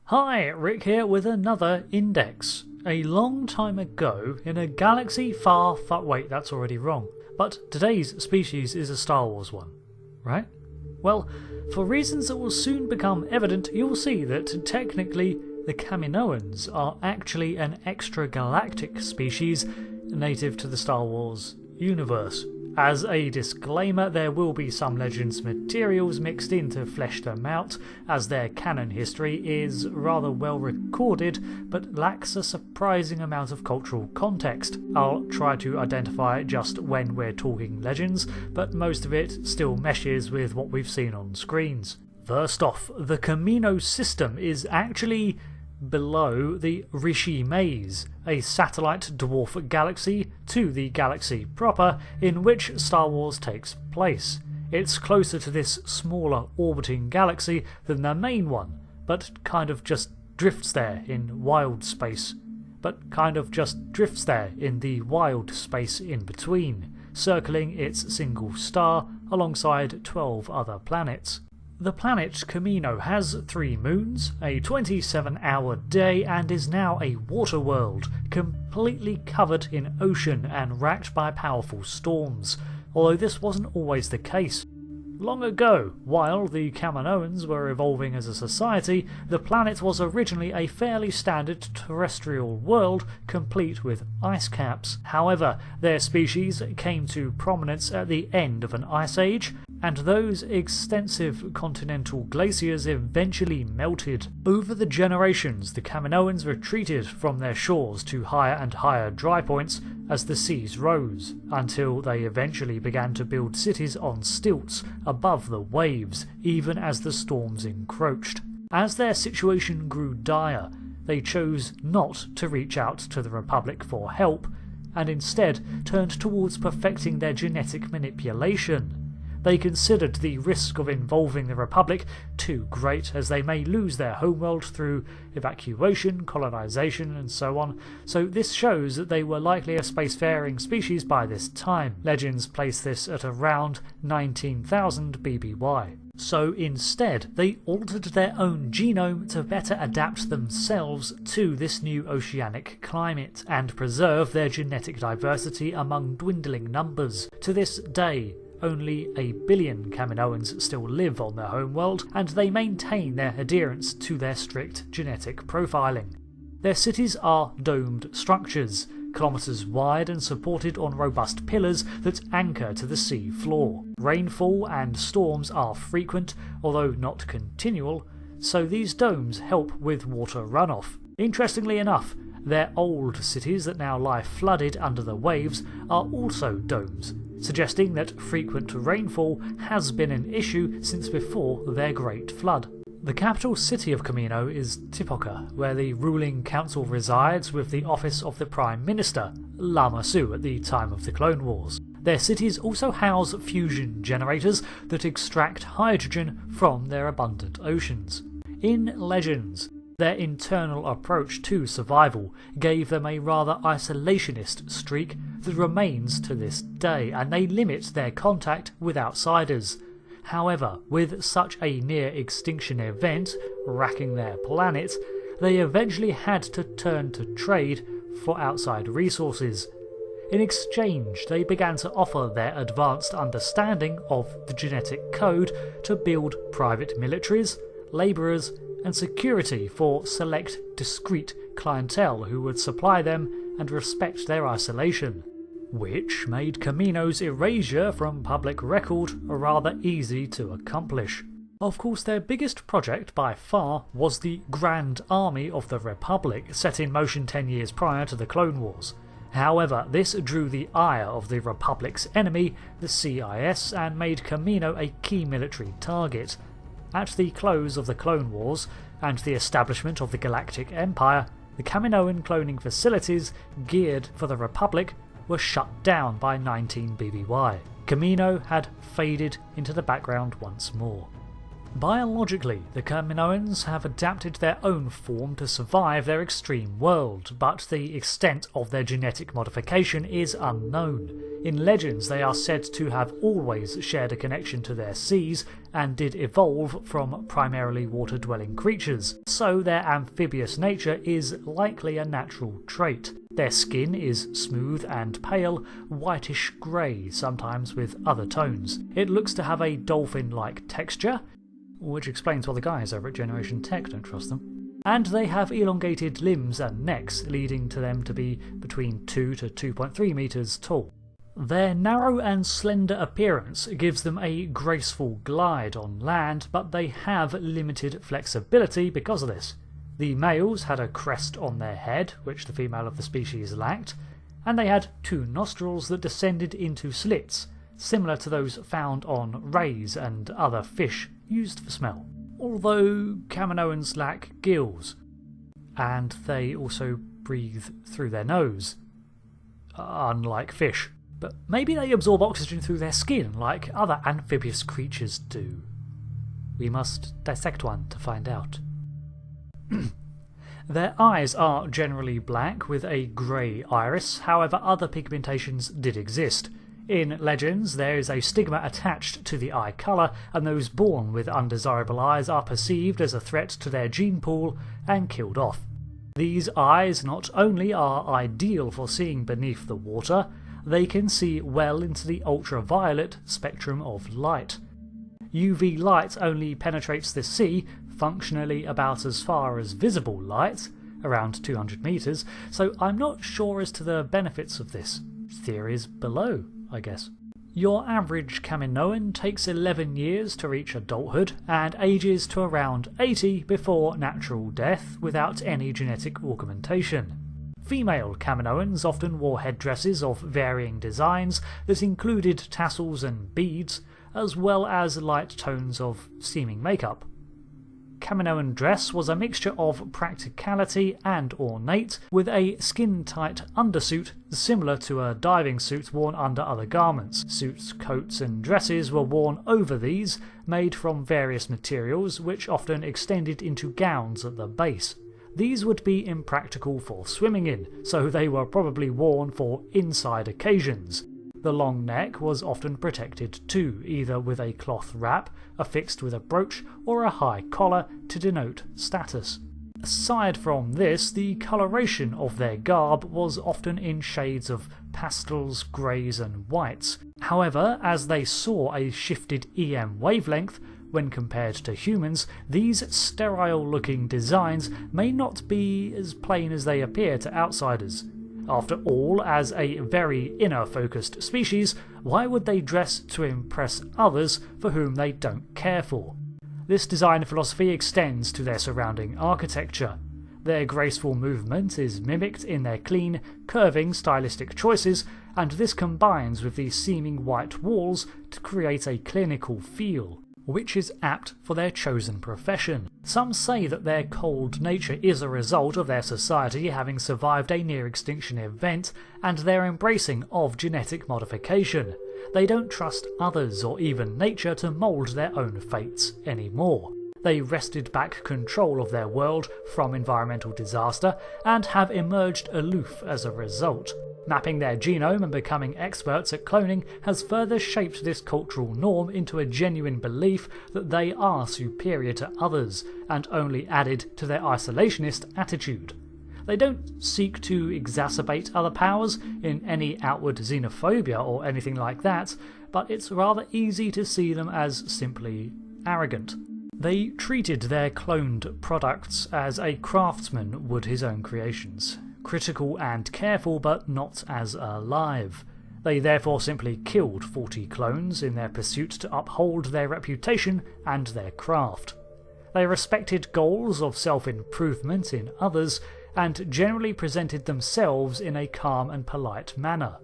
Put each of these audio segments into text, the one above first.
Hi, Rick here with another index. A long time ago, in a galaxy wait, that's already wrong. But today's species is a Star Wars one, right? Well, for reasons that will soon become evident, you'll see that technically the Kaminoans are actually an extragalactic species native to the Star Wars universe. As a disclaimer, there will be some Legends materials mixed in to flesh them out, as their canon history is rather well recorded, but lacks a surprising amount of cultural context. I'll try to identify just when we're talking Legends, but most of it still meshes with what we've seen on screens. First off, the Kamino system is actually below the Rishi Maze, a satellite dwarf galaxy to the galaxy proper in which Star Wars takes place. It's closer to this smaller orbiting galaxy than the main one, but kind of just drifts there in wild space. in the wild space in between, circling its single star alongside 12 other planets. The planet Kamino has 3 moons, a 27-hour day, and is now a water world, completely covered in ocean and racked by powerful storms, although this wasn't always the case. Long ago, while the Kaminoans were evolving as a society, the planet was originally a fairly standard terrestrial world, complete with ice caps. However, their species came to prominence at the end of an ice age, and those extensive continental glaciers eventually melted. Over the generations, the Kaminoans retreated from their shores to higher and higher dry points as the seas rose, until they eventually began to build cities on stilts above the waves, even as the storms encroached. As their situation grew dire, they chose not to reach out to the Republic for help, and instead turned towards perfecting their genetic manipulation. They considered the risk of involving the Republic too great, as they may lose their homeworld through evacuation, colonization, and so on, so this shows that they were likely a spacefaring species by this time. Legends place this at around 19,000 BBY. So instead, they altered their own genome to better adapt themselves to this new oceanic climate, and preserve their genetic diversity among dwindling numbers. To this day, only 1 billion Kaminoans still live on their homeworld, and they maintain their adherence to their strict genetic profiling. Their cities are domed structures, kilometres wide and supported on robust pillars that anchor to the sea floor. Rainfall and storms are frequent, although not continual, so these domes help with water runoff. Interestingly enough, their old cities that now lie flooded under the waves are also domes, suggesting that frequent rainfall has been an issue since before their Great Flood. The capital city of Kamino is Tipoca, where the ruling council resides with the office of the Prime Minister, Lama Su at the time of the Clone Wars. Their cities also house fusion generators that extract hydrogen from their abundant oceans. In Legends, their internal approach to survival gave them a rather isolationist streak that remains to this day, and they limit their contact with outsiders. However, with such a near-extinction event racking their planet, they eventually had to turn to trade for outside resources. In exchange, they began to offer their advanced understanding of the genetic code to build private militaries, labourers, and security for select, discreet clientele who would supply them and respect their isolation, which made Kamino's erasure from public record rather easy to accomplish. Of course, their biggest project by far was the Grand Army of the Republic, set in motion 10 years prior to the Clone Wars. However, this drew the ire of the Republic's enemy, the CIS, and made Kamino a key military target. At the close of the Clone Wars and the establishment of the Galactic Empire, the Kaminoan cloning facilities geared for the Republic were shut down by 19 BBY. Kamino had faded into the background once more. Biologically, the Kaminoans have adapted their own form to survive their extreme world, but the extent of their genetic modification is unknown. In legends, they are said to have always shared a connection to their seas and did evolve from primarily water-dwelling creatures, so their amphibious nature is likely a natural trait. Their skin is smooth and pale, whitish grey, sometimes with other tones. It looks to have a dolphin-like texture, which explains why the guys over at Generation Tech don't trust them. And they have elongated limbs and necks, leading to them to be between 2 to 2.3 metres tall. Their narrow and slender appearance gives them a graceful glide on land, but they have limited flexibility because of this. The males had a crest on their head, which the female of the species lacked, and they had 2 nostrils that descended into slits, similar to those found on rays and other fish used for smell. Although Kaminoans lack gills, and they also breathe through their nose, unlike fish. But maybe they absorb oxygen through their skin like other amphibious creatures do. We must dissect one to find out. Their eyes are generally black with a grey iris, however other pigmentations did exist. In legends, there is a stigma attached to the eye colour, and those born with undesirable eyes are perceived as a threat to their gene pool and killed off. These eyes not only are ideal for seeing beneath the water, they can see well into the ultraviolet spectrum of light. UV light only penetrates the sea functionally about as far as visible light, around 200 metres, so I'm not sure as to the benefits of this. Theories below, I guess. Your average Kaminoan takes 11 years to reach adulthood and ages to around 80 before natural death without any genetic augmentation. Female Kaminoans often wore headdresses of varying designs that included tassels and beads, as well as light tones of seeming makeup. Kaminoan dress was a mixture of practicality and ornate, with a skin-tight undersuit similar to a diving suit worn under other garments. Suits, coats and dresses were worn over these, made from various materials which often extended into gowns at the base. These would be impractical for swimming in, so they were probably worn for inside occasions. The long neck was often protected too, either with a cloth wrap, affixed with a brooch, or a high collar to denote status. Aside from this, the coloration of their garb was often in shades of pastels, greys and whites. However, as they saw a shifted EM wavelength, when compared to humans, these sterile-looking designs may not be as plain as they appear to outsiders. After all, as a very inner-focused species, why would they dress to impress others for whom they don't care for? This design philosophy extends to their surrounding architecture. Their graceful movement is mimicked in their clean, curving stylistic choices, and this combines with the seeming white walls to create a clinical feel, which is apt for their chosen profession. Some say that their cold nature is a result of their society having survived a near-extinction event and their embracing of genetic modification. They don't trust others or even nature to mould their own fates anymore. They wrested back control of their world from environmental disaster and have emerged aloof as a result. Mapping their genome and becoming experts at cloning has further shaped this cultural norm into a genuine belief that they are superior to others, and only added to their isolationist attitude. They don't seek to exacerbate other powers in any outward xenophobia or anything like that, but it's rather easy to see them as simply arrogant. They treated their cloned products as a craftsman would his own creations. Critical and careful, but not as alive. They therefore simply killed 40 clones in their pursuit to uphold their reputation and their craft. They respected goals of self-improvement in others, and generally presented themselves in a calm and polite manner.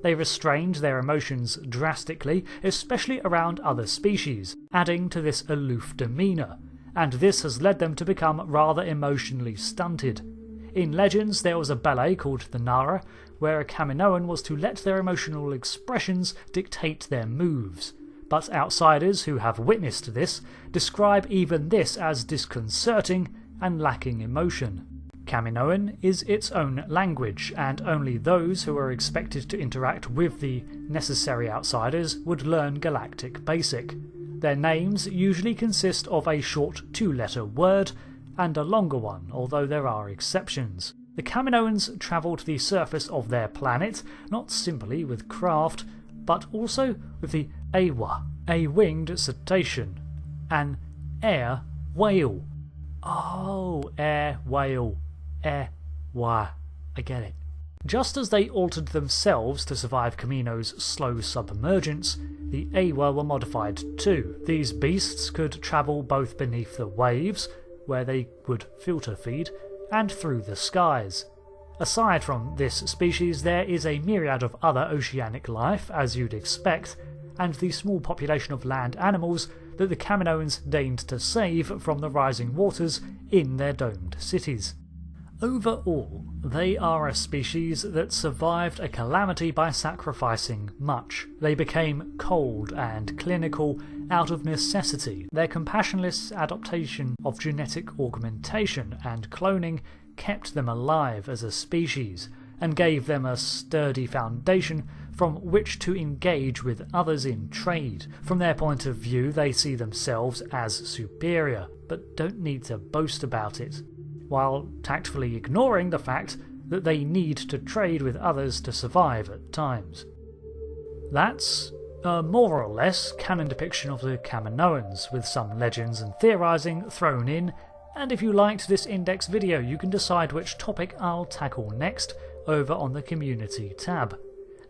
They restrained their emotions drastically, especially around other species, adding to this aloof demeanour, and this has led them to become rather emotionally stunted. In legends, there was a ballet called the Nara, where a Kaminoan was to let their emotional expressions dictate their moves. but outsiders who have witnessed this describe even this as disconcerting and lacking emotion. Kaminoan is its own language, and only those who are expected to interact with the necessary outsiders would learn Galactic Basic. Their names usually consist of a short 2-letter word and a longer one, although there are exceptions. The Kaminoans travel to the surface of their planet not simply with craft, but also with the Awa, a winged cetacean, an air whale. Oh, air whale. Why? I get it. Just as they altered themselves to survive Kamino's slow submergence, the Awa were modified too. These beasts could travel both beneath the waves, where they would filter feed, and through the skies. Aside from this species, there is a myriad of other oceanic life, as you'd expect, and the small population of land animals that the Kaminoans deigned to save from the rising waters in their domed cities. Overall, they are a species that survived a calamity by sacrificing much. They became cold and clinical out of necessity. Their compassionless adaptation of genetic augmentation and cloning kept them alive as a species, and gave them a sturdy foundation from which to engage with others in trade. From their point of view, they see themselves as superior, but don't need to boast about it, while tactfully ignoring the fact that they need to trade with others to survive at times. That's a more or less canon depiction of the Kaminoans, with some legends and theorising thrown in, and if you liked this index video you can decide which topic I'll tackle next over on the community tab.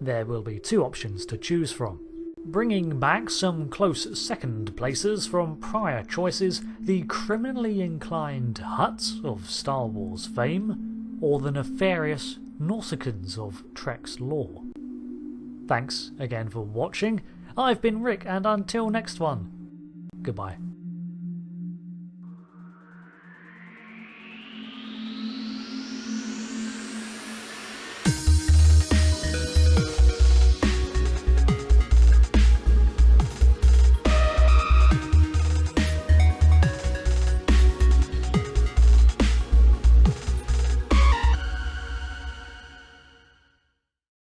There will be 2 options to choose from. Bringing back some close second places from prior choices, the criminally inclined Hutts of Star Wars fame, or the nefarious Nausicaans of Trek's lore. Thanks again for watching. I've been Rick, and until next one, goodbye.